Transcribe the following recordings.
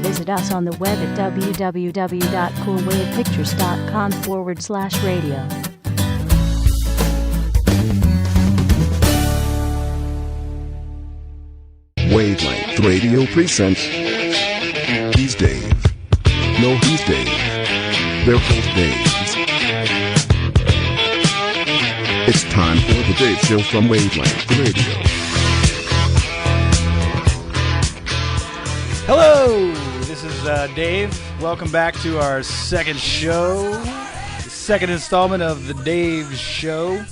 Visit us on the web at www.coolwavepictures.com/radio. Wavelength Radio presents He's Dave. No, he's Dave. They're both Daves. It's time for the Dave Show from Wavelength Radio. Hello, this is Dave. Welcome back to our second show, the second installment of the Dave Show,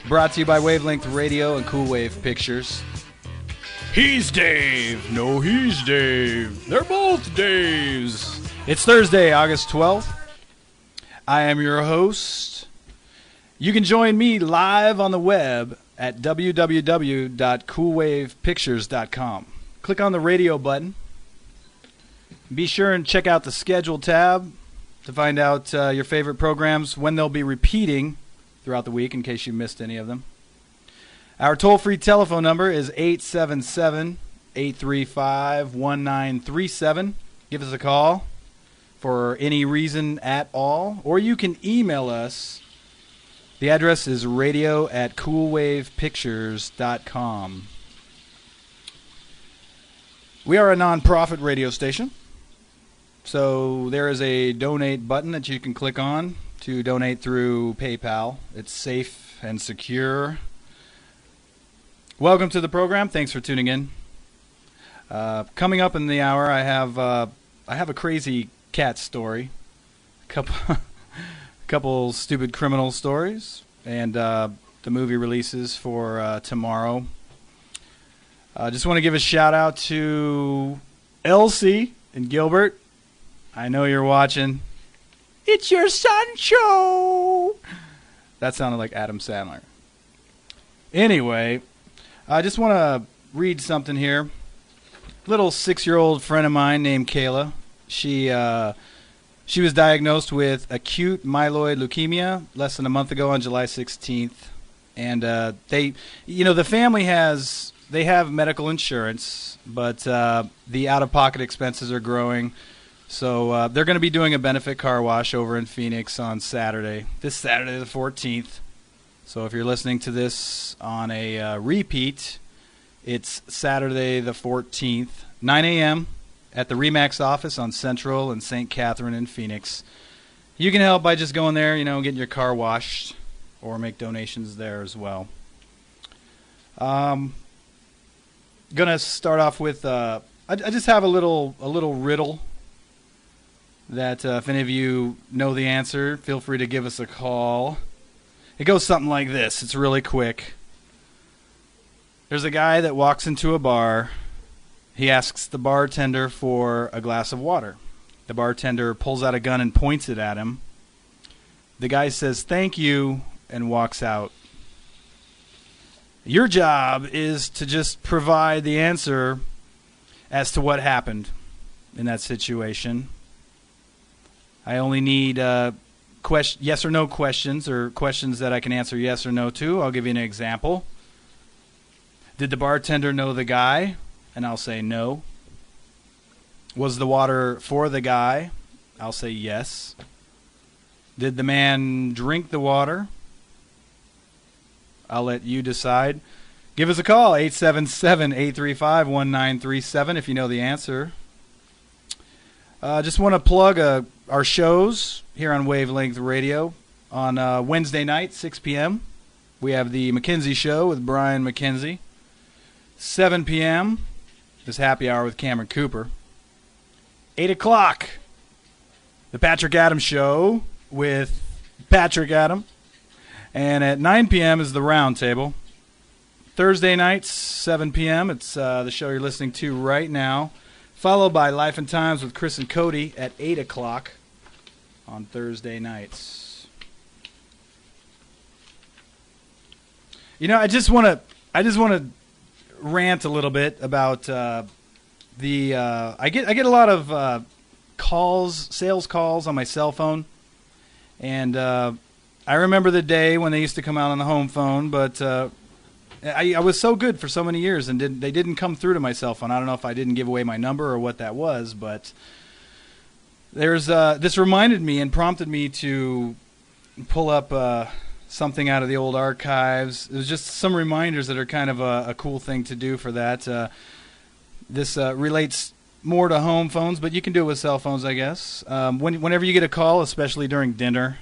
brought to you by Wavelength Radio and Cool Wave Pictures. He's Dave. No, he's Dave. They're both Daves. It's Thursday, August 12th. I am your host. You can join me live on the web at www.coolwavepictures.com. Click on the radio button. Be sure and check out the schedule tab to find out your favorite programs, when they'll be repeating throughout the week in case you missed any of them. Our toll-free telephone number is 877-835-1937. Give us a call for any reason at all, or you can email us. The address is radio@coolwavepictures.com. We are a non-profit radio station, so there is a donate button that you can click on to donate through PayPal. It's safe and secure. Welcome to the program. Thanks for tuning in. Coming up in the hour, I have a crazy cat story, a couple stupid criminal stories, and the movie releases for tomorrow. I just want to give a shout out to Elsie and Gilbert. I know you're watching. It's your son show. That sounded like Adam Sandler. Anyway, I just want to read something here. Little 6-year-old friend of mine named Kayla. She was diagnosed with acute myeloid leukemia less than a month ago on July 16th. And the family they have medical insurance, but the out-of-pocket expenses are growing. So they're going to be doing a benefit car wash over in Phoenix on Saturday, this Saturday the 14th. So if you're listening to this on a repeat, it's Saturday the 14th, 9 a.m. at the RE/MAX office on Central and St. Catherine in Phoenix. You can help by just going there, getting your car washed, or make donations there as well. Gonna start off with I just have a little riddle that if any of you know the answer, feel free to give us a call. It goes something like this. It's really quick. There's a guy that walks into a bar. He asks the bartender for a glass of water. The bartender pulls out a gun and points it at him. The guy says, "Thank you," and walks out. Your job is to just provide the answer as to what happened in that situation. I only need yes or no questions, or questions that I can answer yes or no to. I'll give you an example. Did the bartender know the guy? And I'll say no. Was the water for the guy? I'll say yes. Did the man drink the water? I'll let you decide. Give us a call, 877-835-1937 if you know the answer. Just want to plug our shows here on Wavelength Radio. On Wednesday night, 6 p.m., we have the McKenzie Show with Brian McKenzie. 7 p.m., this happy hour with Cameron Cooper. 8 o'clock, the Patrick Adams Show with Patrick Adam. And at 9 p.m. is the Round Table. Thursday nights, 7 p.m., it's the show you're listening to right now. Followed by Life and Times with Chris and Cody at 8 o'clock on Thursday nights. I just want to rant a little bit about I get a lot of sales calls on my cell phone, and I remember the day when they used to come out on the home phone, but I was so good for so many years, and they didn't come through to my cell phone. I don't know if I didn't give away my number or what that was, but there's this reminded me and prompted me to pull up something out of the old archives. It was just some reminders that are kind of a cool thing to do for that. This relates more to home phones, but you can do it with cell phones, I guess. Whenever you get a call, especially during dinner.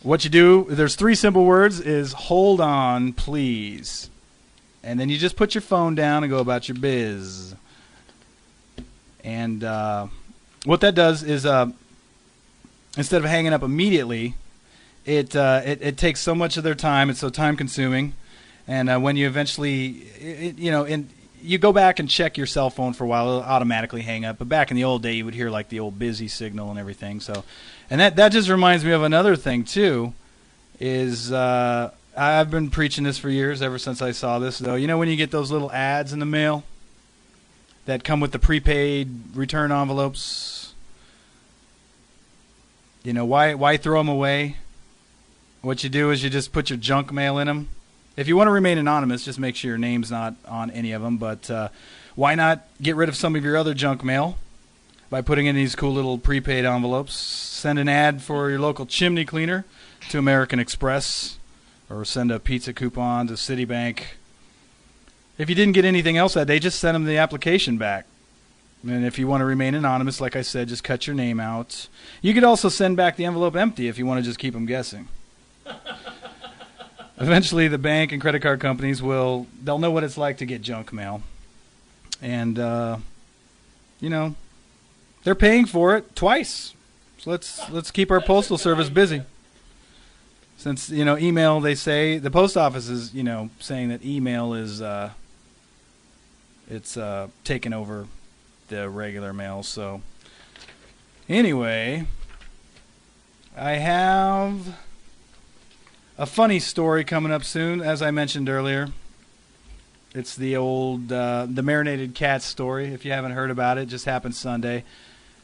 What you do, there's 3 simple words, is hold on, please. And then you just put your phone down and go about your biz. And what that does is, instead of hanging up immediately, it takes so much of their time. It's so time consuming. And when you eventually, and you go back and check your cell phone for a while, it'll automatically hang up. But back in the old day, you would hear like the old busy signal and everything. So, and that just reminds me of another thing too, is I've been preaching this for years, ever since I saw this though. You know when you get those little ads in the mail that come with the prepaid return envelopes? You know, why throw them away? What you do is you just put your junk mail in them. If you want to remain anonymous, just make sure your name's not on any of them. But why not get rid of some of your other junk mail by putting in these cool little prepaid envelopes? Send an ad for your local chimney cleaner to American Express, or send a pizza coupon to Citibank. If you didn't get anything else that day, just send them the application back. And if you want to remain anonymous, like I said, just cut your name out. You could also send back the envelope empty if you want to just keep them guessing. Eventually, the bank and credit card companies they'll know what it's like to get junk mail. And, they're paying for it twice. So let's keep our postal service busy. Since, email, they say, the post office is, saying that email is, it's taken over the regular mail. So, anyway, I have a funny story coming up soon, as I mentioned earlier. It's the old, the marinated cat story. If you haven't heard about it, it just happened Sunday.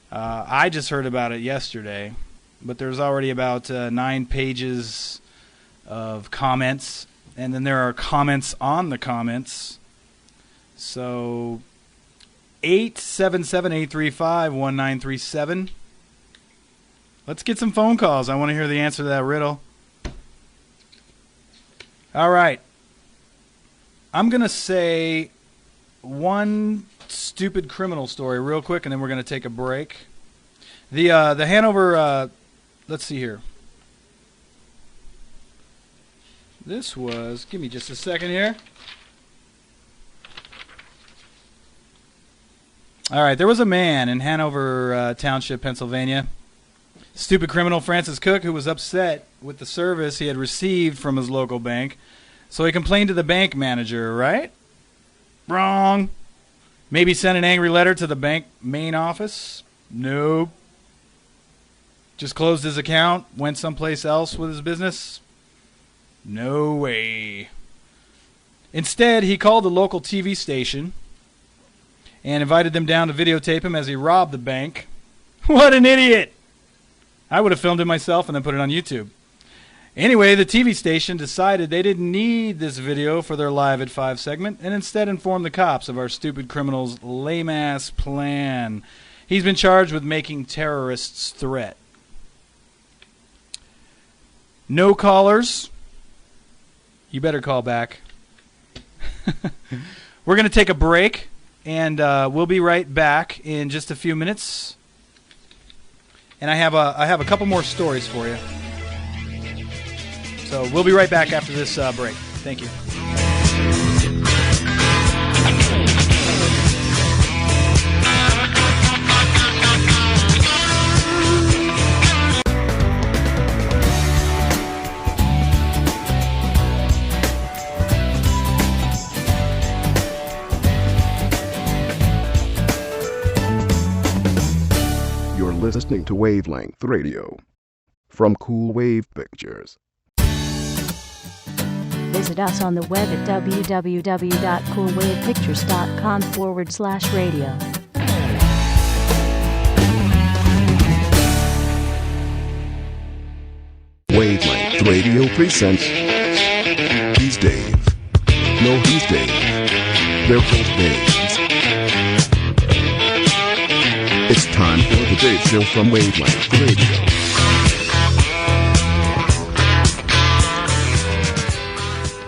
I just heard about it yesterday, but there's already about 9 pages of comments, and then there are comments on the comments. So, 877-835-1937. Let's get some phone calls. I want to hear the answer to that riddle. All right. I'm going to say one stupid criminal story real quick, and then we're going to take a break. The Hanover, let's see here. This was, give me just a second here. All right, there was a man in Hanover Township, Pennsylvania. Stupid criminal Francis Cook, who was upset with the service he had received from his local bank. So he complained to the bank manager, right? Wrong. Maybe sent an angry letter to the bank main office? Nope. Just closed his account, went someplace else with his business? No way. Instead, he called the local TV station and invited them down to videotape him as he robbed the bank. What an idiot! I would have filmed it myself and then put it on YouTube. Anyway, the TV station decided they didn't need this video for their Live at 5 segment and instead informed the cops of our stupid criminal's lame-ass plan. He's been charged with making terrorists threat. No callers. You better call back. We're going to take a break, and we'll be right back in just a few minutes. And I have a couple more stories for you. So we'll be right back after this break. Thank you. You're listening to Wavelength Radio from Cool Wave Pictures. Visit us on the web at www.coolwavepictures.com/radio. Wavelength Radio presents He's Dave. No, he's Dave. They're both Daves. It's time for the Dave Show from Wavelength Radio.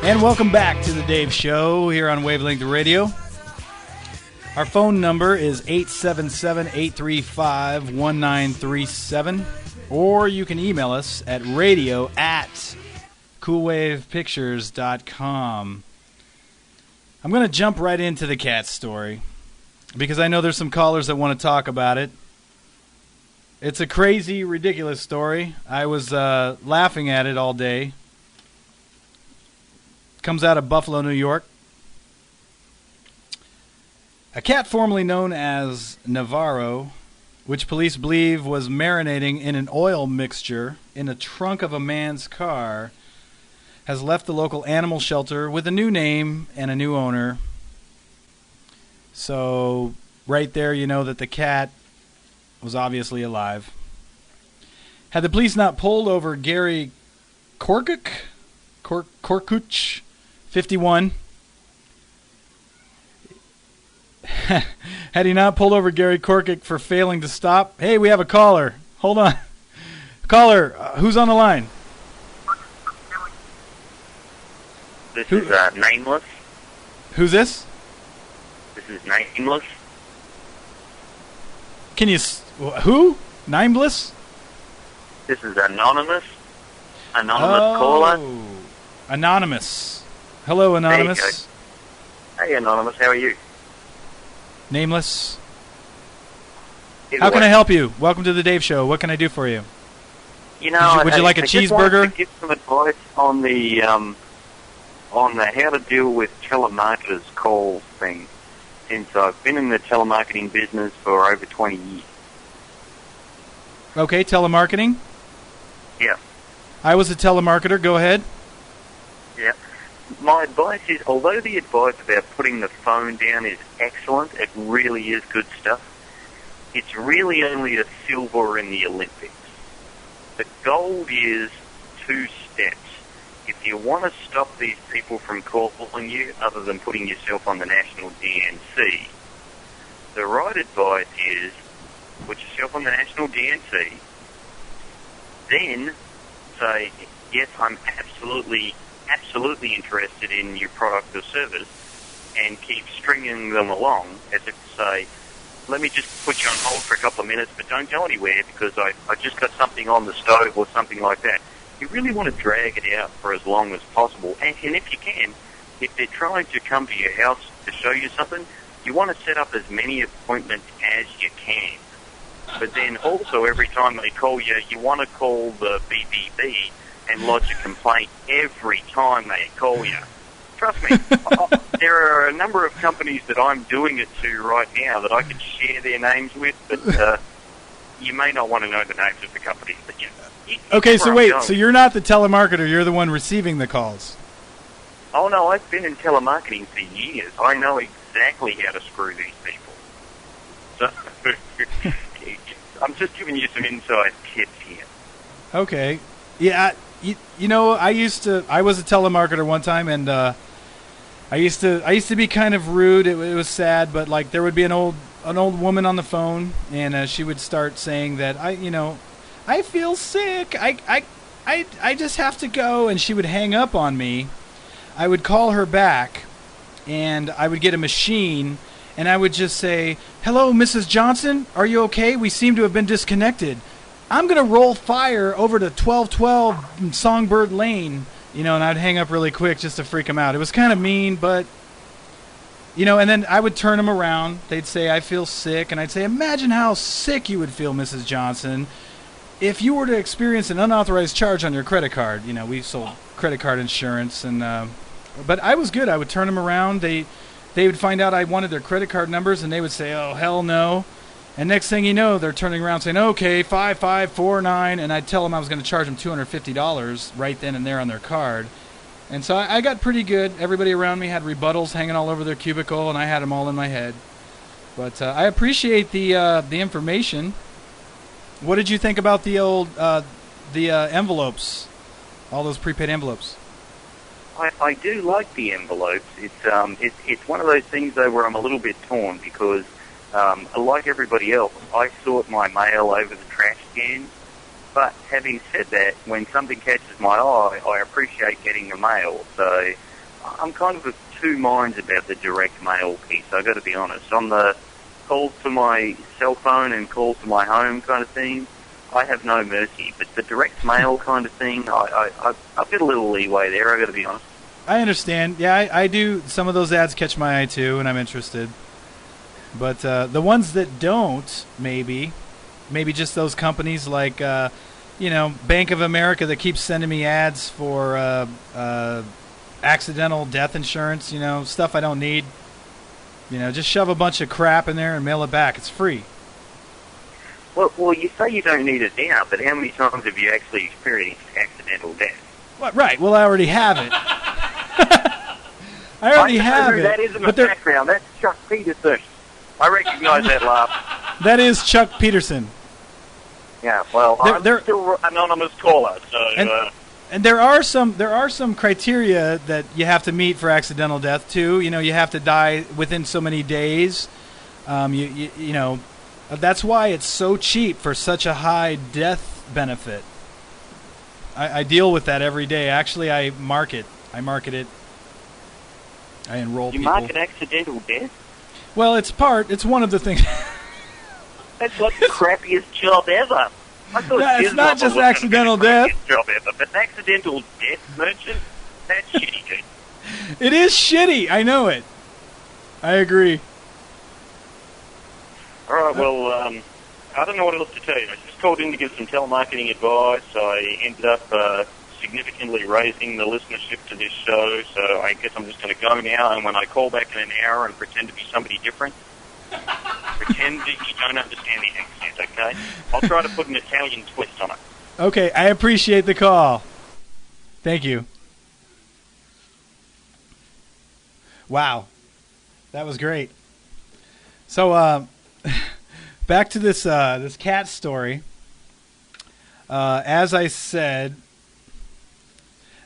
And welcome back to the Dave Show here on Wavelength Radio. Our phone number is 877-835-1937. Or you can email us at radio@coolwavepictures.com. I'm going to jump right into the cat story because I know there's some callers that want to talk about it. It's a crazy, ridiculous story. I was laughing at it all day. Comes out of Buffalo, New York. A cat formerly known as Navarro, which police believe was marinating in an oil mixture in the trunk of a man's car, has left the local animal shelter with a new name and a new owner. So, right there you know that the cat was obviously alive. Had the police not pulled over Gary Korkuch, 51, had he not pulled over Gary Korkuch for failing to stop? Hey, we have a caller. Hold on. Caller, who's on the line? This is Nameless. Who's this? This is Nameless. Can you... Who? Nameless? This is Anonymous. Anonymous caller. Anonymous. Hello, Anonymous. Hey, Anonymous, how are you? Nameless. How can I help you? Welcome to the Dave Show. What can I do for you? You know, would you like a I cheeseburger? just wanted to give some advice on the how to deal with telemarketers calls thing. Since I've been in the telemarketing business for over 20 years. Okay, telemarketing. Yeah. I was a telemarketer. Go ahead. Yeah. My advice is, although the advice about putting the phone down is excellent, it really is good stuff, it's really only a silver in the Olympics. The gold is 2 steps. If you want to stop these people from calling you, other than putting yourself on the national DNC, the right advice is put yourself on the national DNC, then say, yes, I'm absolutely interested in your product or service, and keep stringing them along as if to say, let me just put you on hold for a couple of minutes, but don't go anywhere because I just got something on the stove or something like that. You really want to drag it out for as long as possible. And if you can, if they're trying to come to your house to show you something, you want to set up as many appointments as you can. But then also every time they call you, you want to call the BBB and lodge a complaint every time they call you. Trust me, there are a number of companies that I'm doing it to right now that I could share their names with, but you may not want to know the names of the companies. But okay, so wait, so you're not the telemarketer, you're the one receiving the calls. Oh, no, I've been in telemarketing for years. I know exactly how to screw these people. So, I'm just giving you some inside tips here. Okay. Yeah, you know, I was a telemarketer one time, and I used to be kind of rude. It was sad, but like there would be an old woman on the phone, and she would start saying that I feel sick. I just have to go, and she would hang up on me. I would call her back, and I would get a machine, and I would just say, "Hello, Mrs. Johnson, are you okay? We seem to have been disconnected. I'm going to roll fire over to 1212 Songbird Lane," and I'd hang up really quick just to freak them out. It was kind of mean, but, and then I would turn them around. They'd say, "I feel sick," and I'd say, "Imagine how sick you would feel, Mrs. Johnson, if you were to experience an unauthorized charge on your credit card." We sold credit card insurance, and but I was good. I would turn them around. They would find out I wanted their credit card numbers, and they would say, "Oh, hell no." And next thing you know, they're turning around saying, "Okay, 5549," and I'd tell them I was going to charge them $250 right then and there on their card. And so I got pretty good. Everybody around me had rebuttals hanging all over their cubicle, and I had them all in my head. But I appreciate the information. What did you think about the old envelopes all those prepaid envelopes? I do like the envelopes. It's one of those things, though, where I'm a little bit torn because, like everybody else, I sort my mail over the trash can. But having said that, when something catches my eye, I appreciate getting the mail. So I'm kind of of two minds about the direct mail piece, I've got to be honest. On the calls to my cell phone and calls to my home kind of thing, I have no mercy. But the direct mail kind of thing, I've got a little leeway there, I've got to be honest. I understand. Yeah, I do. Some of those ads catch my eye, too, and I'm interested. But the ones that don't, maybe just those companies like, Bank of America that keeps sending me ads for accidental death insurance, stuff I don't need. Just shove a bunch of crap in there and mail it back. It's free. Well, you say you don't need it now, but how many times have you actually experienced accidental death? What? Right. Well, I already have it. I already have it. That is in the background. That's Chuck Peterson. I recognize that laugh. That is Chuck Peterson. Yeah, well, I'm still anonymous caller, so... And there are some criteria that you have to meet for accidental death, too. You have to die within so many days. That's why it's so cheap for such a high death benefit. I deal with that every day. Actually, I market it. I enroll people. You market accidental death? Well, it's one of the things... That's like the crappiest job ever. It's not just accidental death. Job ever, but accidental death merchant, that's shitty, dude. It is shitty. I know it. I agree. All right, well, I don't know what else to tell you. I just called in to give some telemarketing advice. I ended up significantly raising the listenership to this show, so I guess I'm just going to go now, and when I call back in an hour and pretend to be somebody different, pretend that you don't understand the accent, okay? I'll try to put an Italian twist on it. Okay, I appreciate the call. Thank you. Wow. That was great. So, back to this cat story. As I said,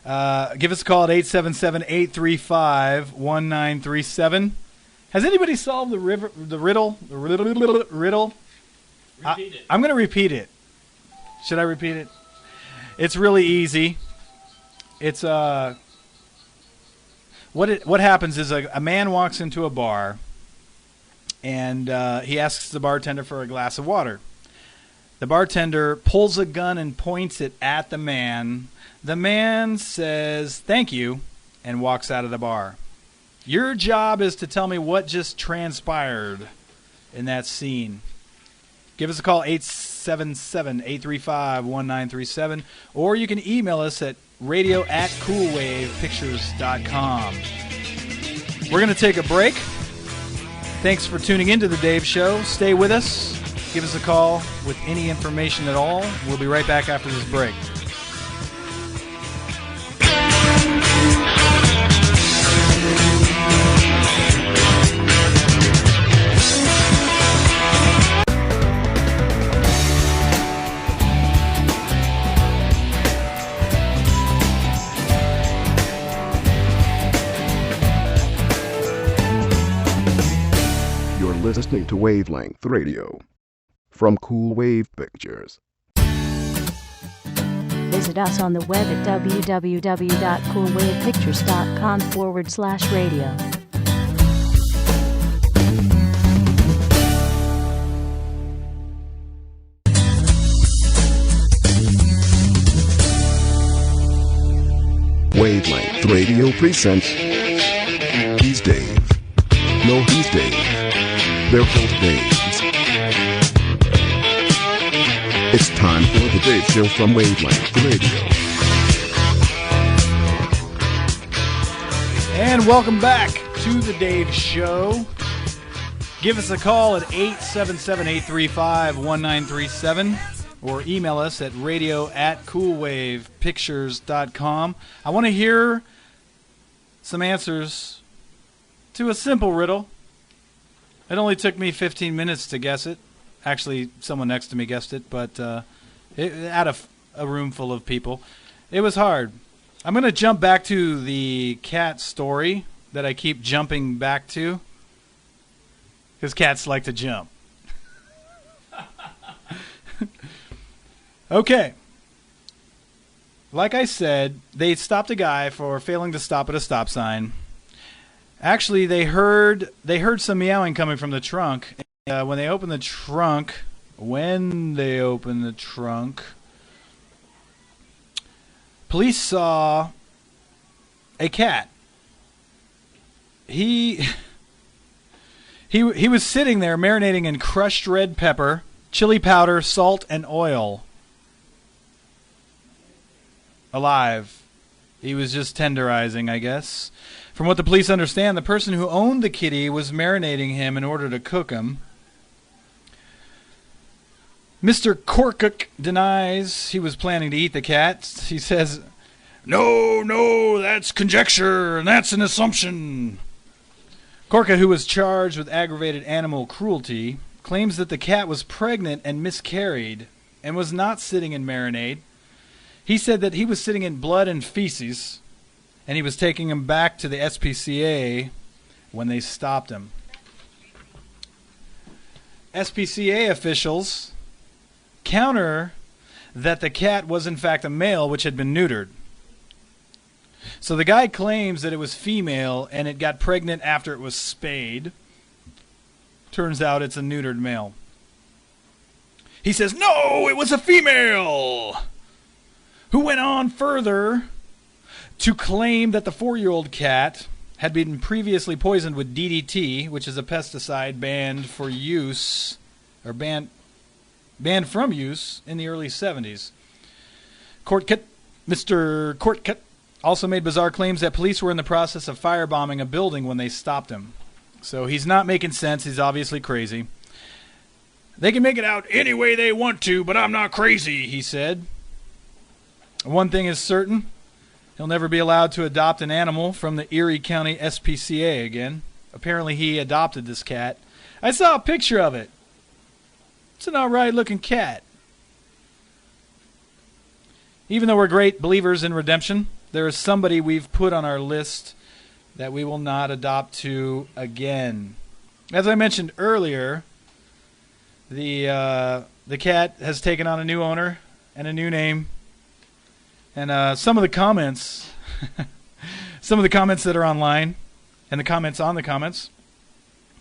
give us a call at 877-835-1937. Has anybody solved the riddle? The riddle? Repeat it. I'm going to repeat it. Should I repeat it? It's really easy. It's what happens is a man walks into a bar and he asks the bartender for a glass of water. The bartender pulls a gun and points it at the man. The man says, "Thank you," and walks out of the bar. Your job is to tell me what just transpired in that scene. Give us a call, 877-835-1937, or you can email us at radio@coolwavepictures.com. We're going to take a break. Thanks for tuning in to The Dave Show. Stay with us. Give us a call with any information at all. We'll be right back after this break. Listening to Wavelength Radio from Cool Wave Pictures. Visit us on the web at www.coolwavepictures.com/radio. Wavelength Radio presents He's Dave. No, he's Dave. They're both Daves. It's time for the Dave Show from Wavelength Radio. And welcome back to the Dave Show. Give us a call at 877-835-1937 or email us at radio@coolwavepictures.com. I want to hear some answers to a simple riddle. It only took me 15 minutes to guess it. Actually, someone next to me guessed it, but out of a room full of people. It was hard. I'm going to jump back to the cat story that I keep jumping back to. Because cats like to jump. Okay. Like I said, they stopped a guy for failing to stop at a stop sign. Actually, they heard some meowing coming from the trunk. When they opened the trunk, police saw a cat. He was sitting there marinating in crushed red pepper, chili powder, salt, and oil. Alive. He was just tenderizing, I guess. From what the police understand, the person who owned the kitty was marinating him in order to cook him. Mr. Korkuk denies he was planning to eat the cat. He says, No, that's conjecture, and that's an assumption. Korka, who was charged with aggravated animal cruelty, claims that the cat was pregnant and miscarried and was not sitting in marinade. He said that he was sitting in blood and feces, and he was taking him back to the SPCA when they stopped him. SPCA officials counter that the cat was in fact a male which had been neutered. So the guy claims that it was female and it got pregnant after it was spayed. Turns out it's a neutered male. He says, no, it was a female! Who went on further to claim that the 4-year-old cat had been previously poisoned with DDT, which is a pesticide banned for use, or banned from use in the early 70s. Mr. Kortkut also made bizarre claims that police were in the process of firebombing a building when they stopped him. So he's not making sense. He's obviously crazy. They can make it out any way they want to, but I'm not crazy, he said. One thing is certain. He'll never be allowed to adopt an animal from the Erie County SPCA again. Apparently he adopted this cat. I saw a picture of it. It's an alright looking cat. Even though we're great believers in redemption, there is somebody we've put on our list that we will not adopt to again. As I mentioned earlier, the cat has taken on a new owner and a new name. And some of the comments, that are online, and the comments on the comments,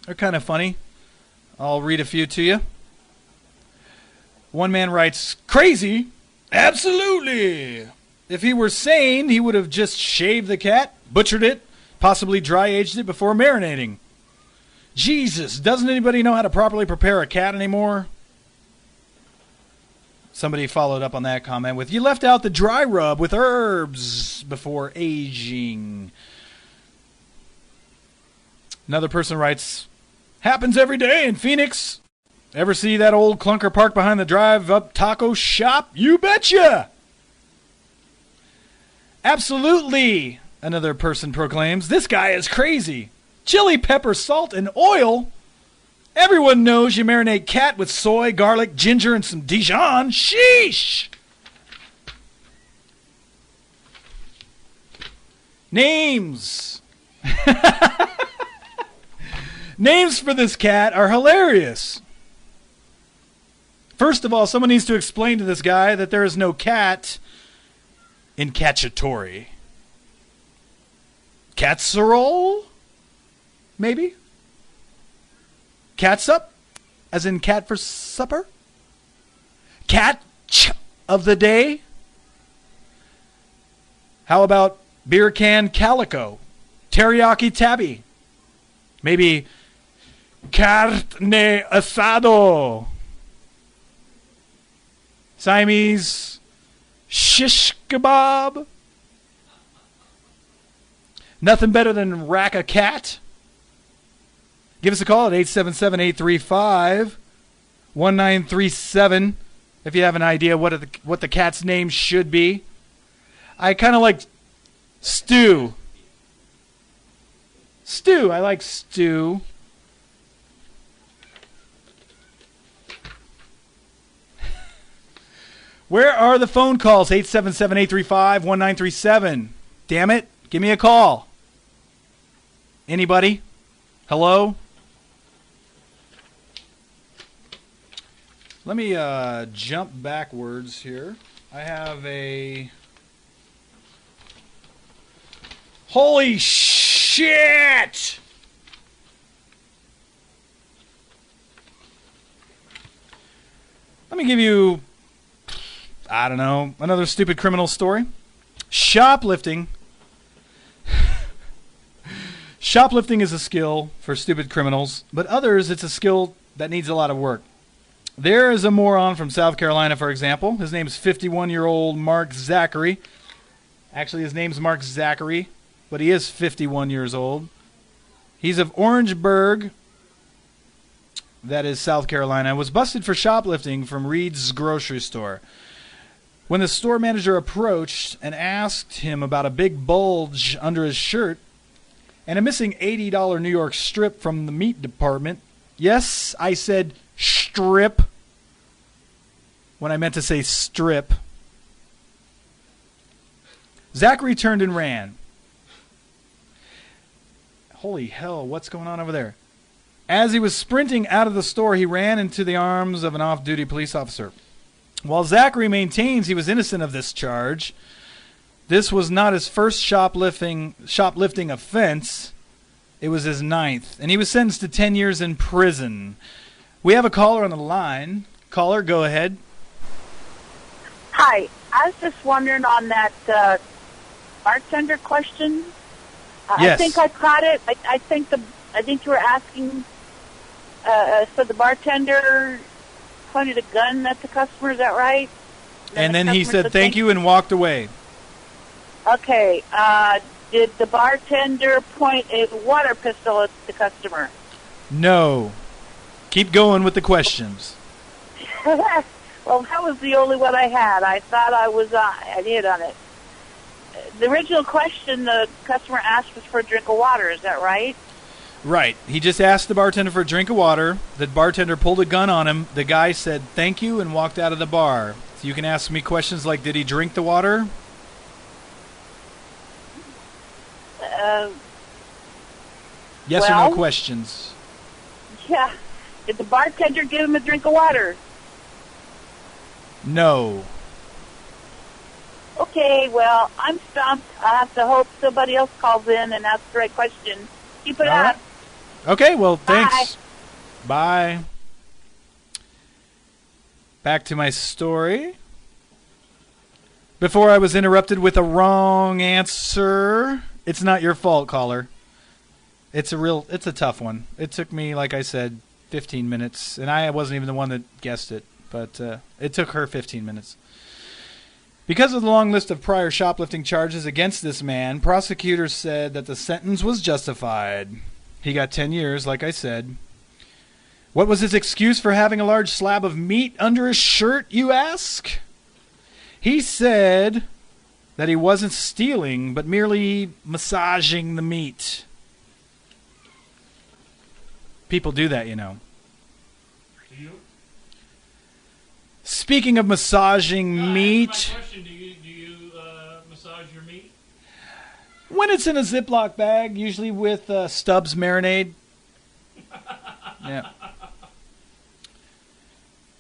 are kind of funny. I'll read a few to you. One man writes, crazy? Absolutely! If he were sane, he would have just shaved the cat, butchered it, possibly dry-aged it before marinating. Jesus, doesn't anybody know how to properly prepare a cat anymore? Somebody followed up on that comment with, you left out the dry rub with herbs before aging. Another person writes, happens every day in Phoenix. Ever see that old clunker parked behind the drive-up taco shop? You betcha! Absolutely, another person proclaims. This guy is crazy. Chili, pepper, salt, and oil? Everyone knows you marinate cat with soy, garlic, ginger, and some Dijon. Sheesh! Names. Names for this cat are hilarious. First of all, someone needs to explain to this guy that there is no cat in Cacciatore. Casserole? Maybe? Catsup? As in cat for supper? Catch of the day? How about beer can calico? Teriyaki tabby? Maybe carne asado? Siamese shish kebab? Nothing better than rack a cat? Give us a call at 877-835-1937 if you have an idea what the cat's name should be. I kind of like Stu. Stu. I like Stu. Where are the phone calls? 877-835-1937. Damn it. Give me a call. Anybody? Hello? Let me jump backwards here. I have a... Holy shit! Let me give you, I don't know, another stupid criminal story. Shoplifting. Shoplifting is a skill for stupid criminals, but others it's a skill that needs a lot of work. There is a moron from South Carolina, for example. His name is 51-year-old Mark Zachary. Actually, his name's Mark Zachary, but he is 51 years old. He's of Orangeburg, that is South Carolina, was busted for shoplifting from Reed's grocery store. When the store manager approached and asked him about a big bulge under his shirt and a missing $80 New York strip from the meat department, yes, I said strip when I meant to say strip, Zachary turned and ran. Holy hell, what's going on over there? As he was sprinting out of the store, he ran into the arms of an off-duty police officer. While Zachary maintains he was innocent of this charge, this was not his first shoplifting offense. It was his 9th, and he was sentenced to 10 years in prison. We have a caller on the line. Caller, go ahead. Hi. I was just wondering on that bartender question. Yes. I think I caught it. I think you were asking so the bartender pointed a gun at the customer. Is that right? And then he said thank you and walked away. Okay. Did the bartender point a water pistol at the customer? No. Keep going with the questions. Well, that was the only one I had. I thought I hit on it. The original question the customer asked was for a drink of water. Is that right? Right. He just asked the bartender for a drink of water. The bartender pulled a gun on him. The guy said thank you and walked out of the bar. So you can ask me questions like, did he drink the water? Yes or no questions. Yeah. Did the bartender give him a drink of water? No. Okay, well, I'm stumped. I have to hope somebody else calls in and asks the right question. Keep it up. Okay, well, thanks. Bye. Back to my story. Before I was interrupted with a wrong answer. It's not your fault, caller. It's a tough one. It took me, like I said, 15 minutes, and I wasn't even the one that guessed it, but it took her 15 minutes. Because of the long list of prior shoplifting charges against this man, prosecutors said that the sentence was justified. He got 10 years, like I said. What was his excuse for having a large slab of meat under his shirt, you ask? He said that he wasn't stealing, but merely massaging the meat. People do that, you know. Speaking of massaging meat... My question, do you massage your meat? When it's in a Ziploc bag, usually with Stubbs marinade. Yeah.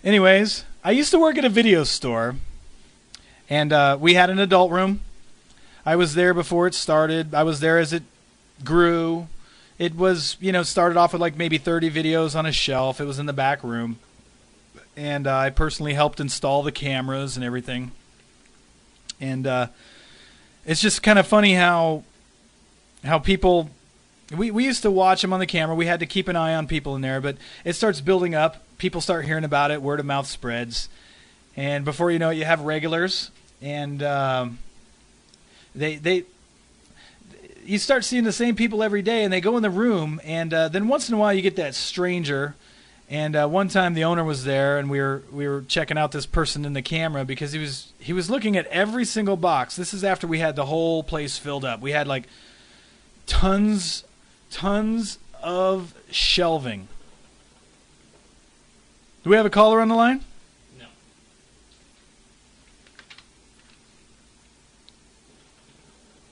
Anyways, I used to work at a video store, and we had an adult room. I was there before it started. I was there as it grew. It was, started off with like maybe 30 videos on a shelf. It was in the back room. And I personally helped install the cameras and everything. And it's just kind of funny how people... We used to watch them on the camera. We had to keep an eye on people in there. But it starts building up. People start hearing about it. Word of mouth spreads. And before you know it, you have regulars. And you start seeing the same people every day. And they go in the room. And then once in a while you get that stranger. And one time the owner was there, and we were checking out this person in the camera because he was looking at every single box. This is after we had the whole place filled up. We had like tons of shelving. Do we have a caller on the line? No.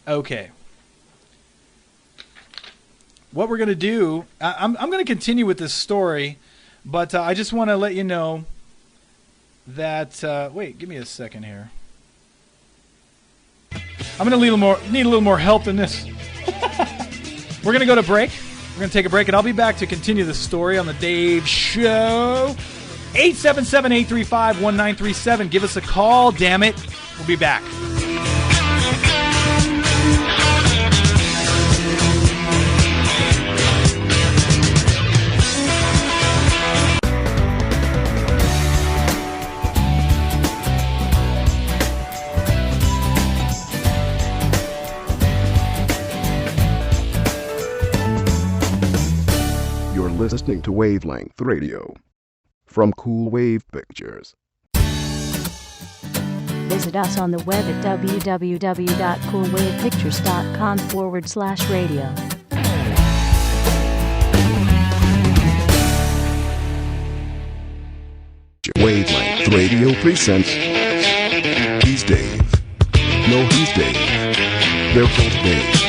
Okay. What we're going to do, I'm going to continue with this story, but I just want to let you know that, wait, give me a second here. I'm going to need a little more help than this. We're going to go to break. We're going to take a break, and I'll be back to continue the story on the Dave Show. 877-835-1937. Give us a call, damn it. We'll be back. You're listening to Wavelength Radio from Cool Wave Pictures. Visit us on the web at www.coolwavepictures.com/radio. Wavelength Radio presents He's Dave. No, he's Dave. They're both Daves.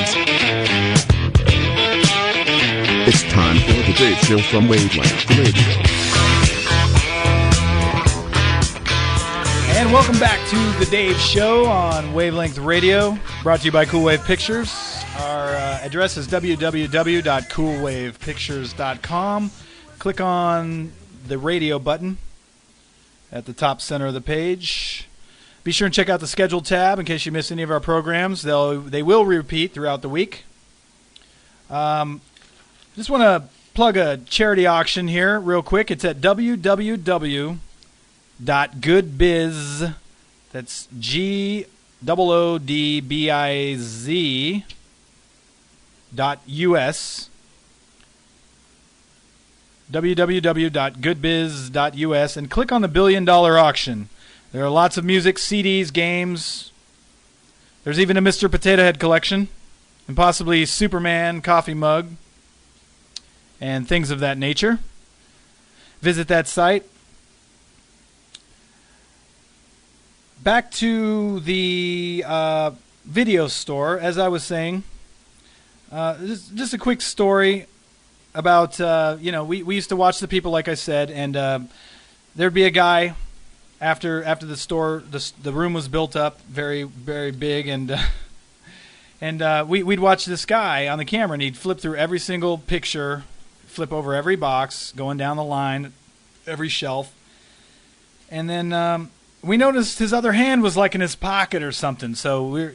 It's time for the Dave Show from Wavelength Radio. And welcome back to the Dave Show on Wavelength Radio, brought to you by Cool Wave Pictures. Our address is www.coolwavepictures.com. Click on the radio button at the top center of the page. Be sure and check out the schedule tab in case you miss any of our programs. They will repeat throughout the week. Just want to plug a charity auction here real quick. It's at www.goodbiz. That's GOODBIZ.US. www.goodbiz.us and click on the $1 billion auction. There are lots of music, CDs, games. There's even a Mr. Potato Head collection and possibly Superman coffee mug and things of that nature. Visit that site. Back to the video store, as I was saying. Just a quick story about, we used to watch the people, like I said, and there'd be a guy after the store, the room was built up very, very big, and we'd watch this guy on the camera, and he'd flip through every single picture, flip over every box, going down the line, every shelf, and then we noticed his other hand was like in his pocket or something, so we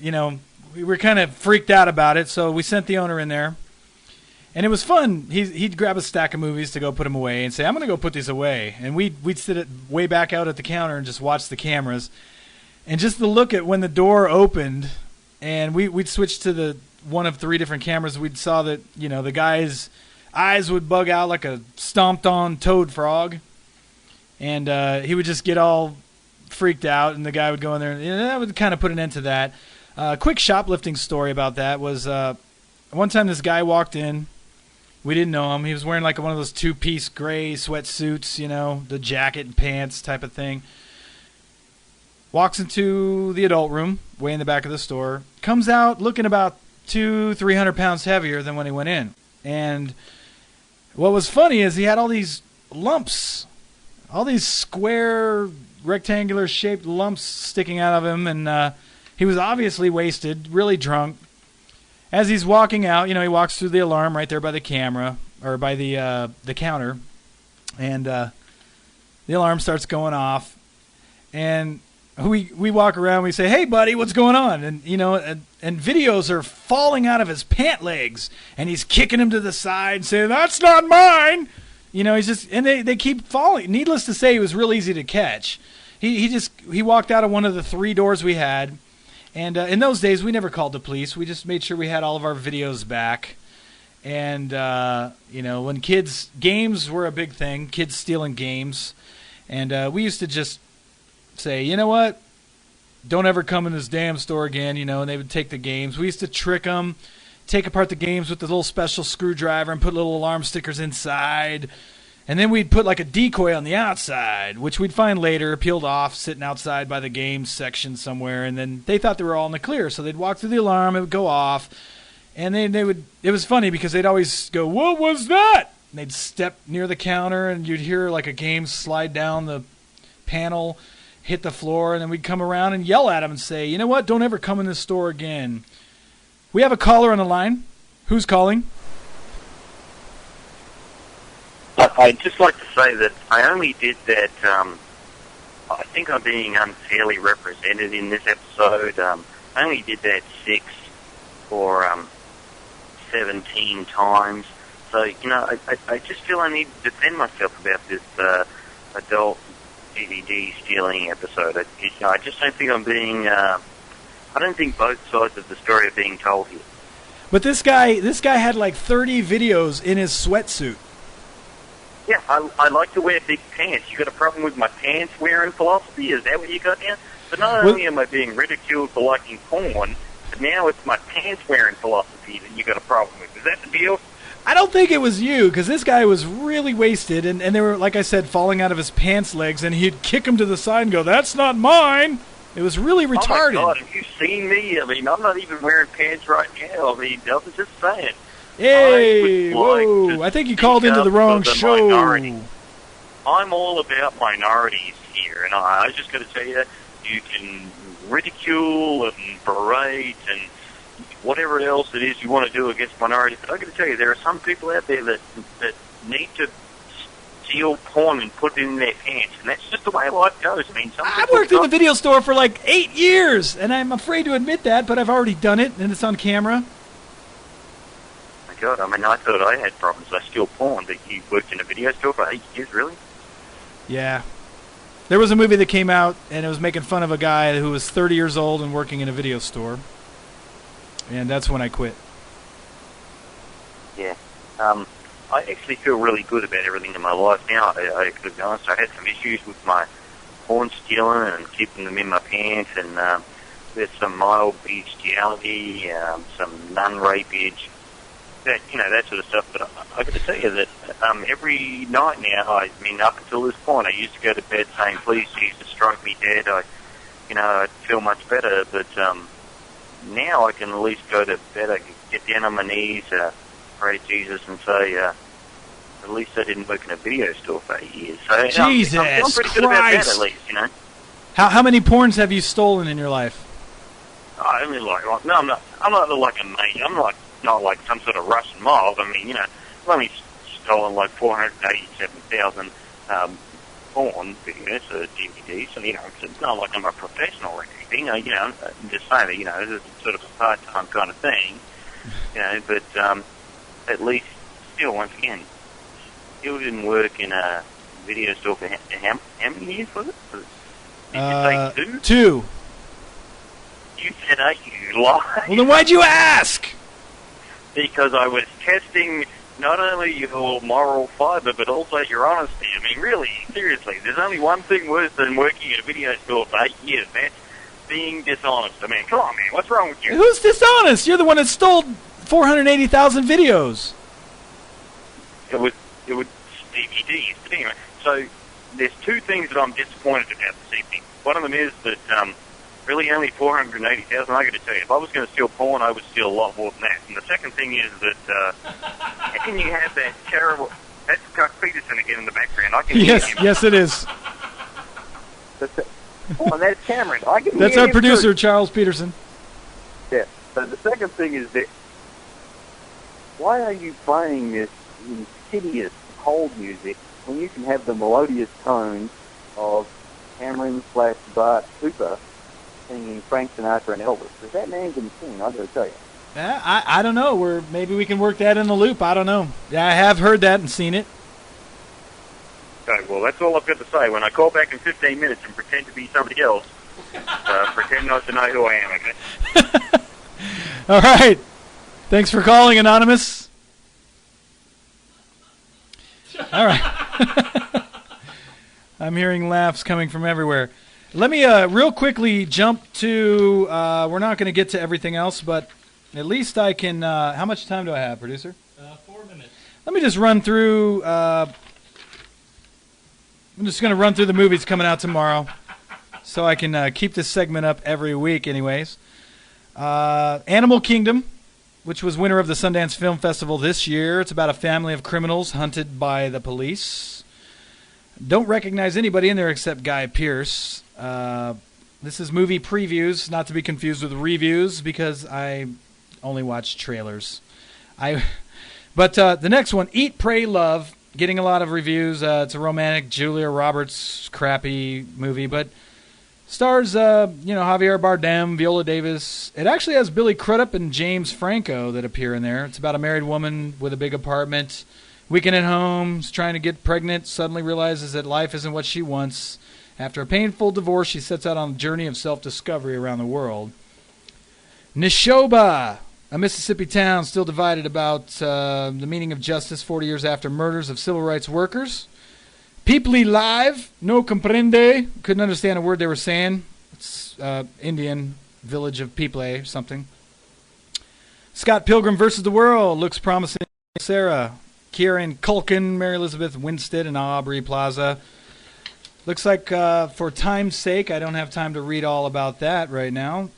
were kind of freaked out about it, so we sent the owner in there. And it was fun. He'd grab a stack of movies to go put them away and say, I'm going to go put these away. And we'd sit way back out at the counter and just watch the cameras. And just the look at when the door opened and we'd switch to the one of 3 different cameras, we'd saw that, the guy's eyes would bug out like a stomped on toad frog. And he would just get all freaked out, and the guy would go in there, and that would kind of put an end to that. Quick shoplifting story about that was one time this guy walked in. We didn't know him. He was wearing like one of those 2-piece gray sweatsuits, the jacket and pants type of thing. Walks into the adult room, way in the back of the store. Comes out looking about 200-300 pounds heavier than when he went in. And what was funny is he had all these lumps, all these square, rectangular shaped lumps sticking out of him. And he was obviously wasted, really drunk. As he's walking out, he walks through the alarm right there by the camera, or by the counter, and the alarm starts going off, and we walk around, we say, hey buddy, what's going on? And and videos are falling out of his pant legs, and he's kicking them to the side, saying, that's not mine! He's just, and they keep falling. Needless to say, it was real easy to catch. He walked out of one of the 3 doors we had. And in those days, we never called the police. We just made sure we had all of our videos back. And, when games were a big thing, kids stealing games. And we used to just say, you know what? Don't ever come in this damn store again, and they would take the games. We used to trick them, take apart the games with the little special screwdriver and put little alarm stickers inside. And then we'd put like a decoy on the outside, which we'd find later, peeled off, sitting outside by the games section somewhere. And then they thought they were all in the clear, so they'd walk through the alarm, it would go off. And then they would. It was funny because they'd always go, "What was that?" And they'd step near the counter, and you'd hear like a game slide down the panel, hit the floor, and then we'd come around and yell at them and say, "You know what? Don't ever come in this store again." We have a caller on the line. Who's calling? I'd just like to say that I only did that. I think I'm being unfairly represented in this episode. I only did that 6 or 17 times. So, I just feel I need to defend myself about this adult DVD stealing episode. I just don't think I'm being... I don't think both sides of the story are being told here. But this guy had like 30 videos in his sweatsuit. Yeah, I like to wear big pants. You got a problem with my pants wearing philosophy? Is that what you got now? But not only am I being ridiculed for liking porn, but now it's my pants wearing philosophy that you got a problem with. Is that the deal? I don't think it was you, because this guy was really wasted, and they were, like I said, falling out of his pants legs, and he'd kick him to the side and go, "That's not mine!" It was really retarded. Oh my God, have you seen me? I mean, I'm not even wearing pants right now. I mean, I was just saying. Hey, whoa, I think you called into the wrong show. Minority. I'm all about minorities here, and I just got to tell you, you can ridicule and berate and whatever else it is you want to do against minorities, but I got to tell you, there are some people out there that need to steal porn and put it in their pants, and that's just the way life goes. I mean, I worked in the video store for like 8 years, and I'm afraid to admit that, but I've already done it, and it's on camera. God, I mean, I thought I had problems. I steal porn, but you worked in a video store for 8 years, really? Yeah. There was a movie that came out, and it was making fun of a guy who was 30 years old and working in a video store. And that's when I quit. Yeah. I actually feel really good about everything in my life now. I could be honest, I had some issues with my porn stealing and keeping them in my pants, and there's some mild bestiality, some non-rapage, that sort of stuff. But I got to tell you that every night now, I mean, up until this point, I used to go to bed saying, "Please, Jesus, strike me dead." I'd feel much better. But now I can at least go to bed. I can get down on my knees, pray to Jesus, and say, at least I didn't work in a video store for 8 years. So Jesus I'm feeling pretty good about that, at least. How many porns have you stolen in your life? I mean, no, I'm not like a mate. I'm not like some sort of Russian mob. I mean, I've only stolen like 487,000 porn videos or DVDs, and it's not like I'm a professional or anything. I'm just saying that it's sort of a part-time kind of thing. But at least, still, once again, still didn't work in a video store for how many years was it? Did you say 2? 2. You said 8. You lied. Well, then why'd you ask? Because I was testing not only your moral fiber, but also your honesty. I mean, really, seriously, there's only one thing worse than working at a video store for 8 years, man. Being dishonest. I mean, come on, man, what's wrong with you? Who's dishonest? You're the one that stole 480,000 videos. It was DVDs. But anyway, so there's 2 things that I'm disappointed about this evening. One of them is that really only 480,000. I got to tell you, if I was going to steal porn, I would steal a lot more than that. And the second thing is that how can you have that terrible... That's Chuck Peterson again in the background. I can hear him. Yes, it is. Oh, and that's Cameron. I can That's hear our him producer, too. Charles Peterson. Yeah. So the second thing is that why are you playing this insidious hold music when you can have the melodious tones of Cameron/Bart Cooper singing Frank Sinatra and Elvis? Because that man can sing, I gotta tell you. I don't know. Maybe we can work that in the loop. I don't know. Yeah, I have heard that and seen it. Okay, well, that's all I've got to say. When I call back in 15 minutes and pretend to be somebody else, pretend not to know who I am, okay? All right. Thanks for calling, Anonymous. All right. I'm hearing laughs coming from everywhere. Let me real quickly jump to, we're not going to get to everything else, but at least I can, how much time do I have, producer? 4 minutes. Let me just run through I'm just going to run through the movies coming out tomorrow so I can keep this segment up every week anyways. Animal Kingdom, which was winner of the Sundance Film Festival this year. It's about a family of criminals hunted by the police. Don't recognize anybody in there except Guy Pearce. This is movie previews, not to be confused with reviews, because I only watch trailers. But the next one, Eat, Pray, Love, getting a lot of reviews. It's a romantic Julia Roberts crappy movie, but stars Javier Bardem, Viola Davis. It actually has Billy Crudup and James Franco that appear in there. It's about a married woman with a big apartment. Weekend at home, is trying to get pregnant, suddenly realizes that life isn't what she wants. After a painful divorce, she sets out on a journey of self-discovery around the world. Neshoba, a Mississippi town still divided about the meaning of justice 40 years after murders of civil rights workers. Peoply Live, no comprende, couldn't understand a word they were saying. It's Indian village of People something. Scott Pilgrim versus the World, looks promising. Sarah, Kieran Culkin, Mary Elizabeth Winstead, and Aubrey Plaza. Looks like, for time's sake, I don't have time to read all about that right now.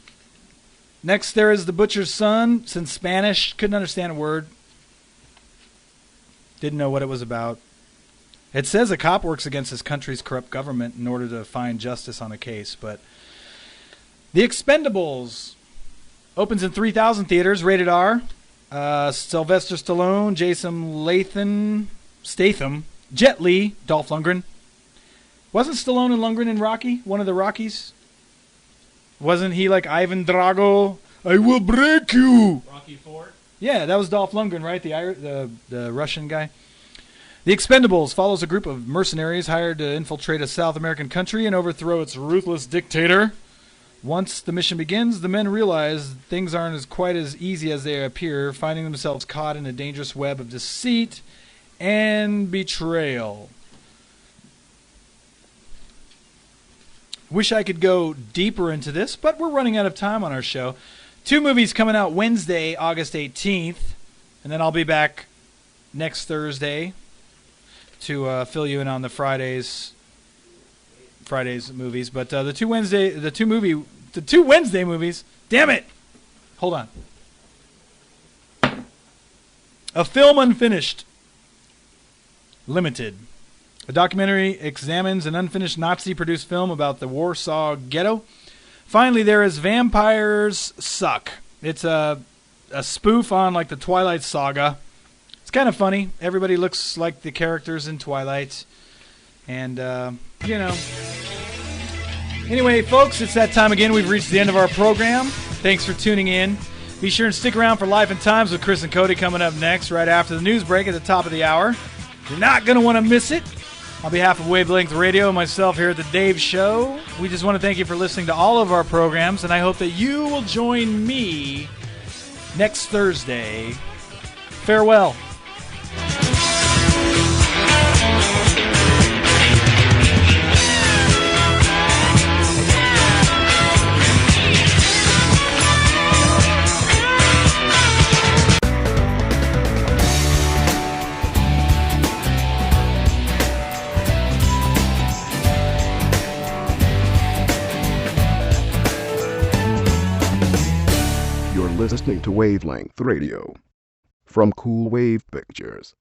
Next, there is The Butcher's Son. It's in Spanish. Couldn't understand a word. Didn't know what it was about. It says a cop works against his country's corrupt government in order to find justice on a case. But The Expendables opens in 3,000 theaters, rated R. Sylvester Stallone, Jason Statham, Jet Li, Dolph Lundgren. Wasn't Stallone and Lundgren in Rocky? One of the Rockies? Wasn't he like Ivan Drago? I will break you. Rocky Ford. Yeah, that was Dolph Lundgren, right? The Russian guy. The Expendables follows a group of mercenaries hired to infiltrate a South American country and overthrow its ruthless dictator. Once the mission begins, the men realize things aren't quite as easy as they appear, finding themselves caught in a dangerous web of deceit and betrayal. Wish I could go deeper into this, but we're running out of time on our show. 2 movies coming out Wednesday, August 18th, and then I'll be back next Thursday to fill you in on the Friday's movies. But the two Wednesday movies. Damn it! Hold on. A Film Unfinished. Limited. A documentary examines an unfinished Nazi-produced film about the Warsaw Ghetto. Finally, there is Vampires Suck. It's a spoof on like the Twilight Saga. It's kind of funny. Everybody looks like the characters in Twilight. And, Anyway, folks, it's that time again. We've reached the end of our program. Thanks for tuning in. Be sure and stick around for Life and Times with Chris and Cody coming up next, right after the news break at the top of the hour. You're not going to want to miss it. On behalf of Wavelength Radio and myself here at The Dave Show, we just want to thank you for listening to all of our programs, and I hope that you will join me next Thursday. Farewell. Listening to Wavelength Radio from Cool Wave Pictures.